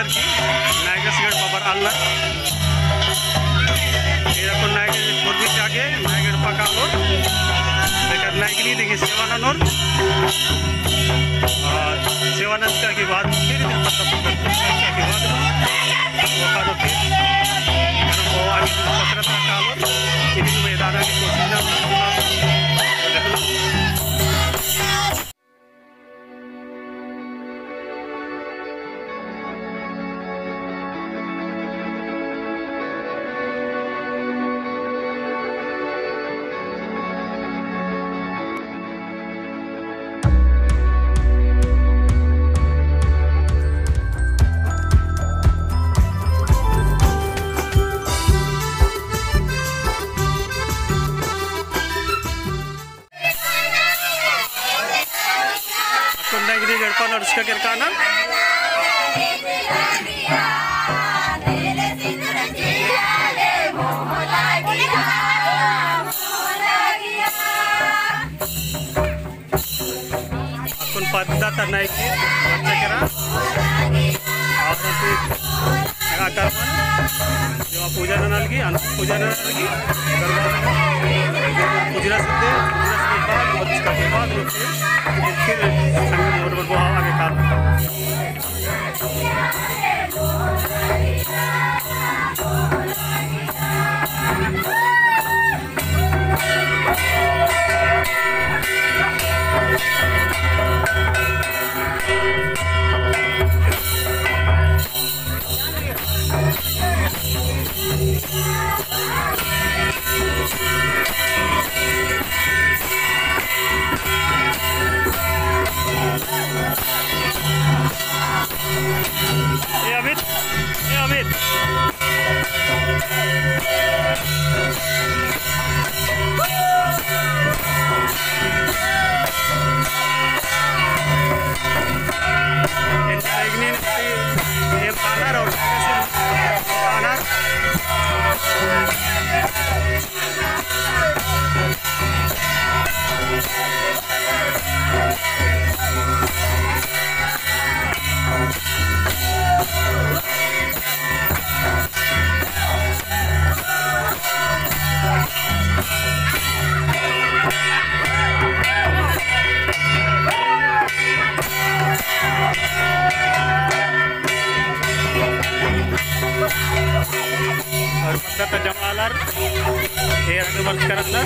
আর কি নায়কের বাবার আল্লাহ এরকম নায়কের করবিতে আগে নায়কের পাকা আলোর बेकार नायकनी देखिए सेवानंद और सेवानंद का के बाद फिर के बाद वो फिर वो आगे कसरत का कालो इन्हीं मैदान की कोशिश गड़पन और उसका किरकाना पद्दा तनाई की बच्चा करा और आकार जेव्हा पूजा ननालगी अन्न पूजा ननालगी पूजा सिद्धे बाद फिर बरोबर वो आगे काम जमालार हे वर्ष करता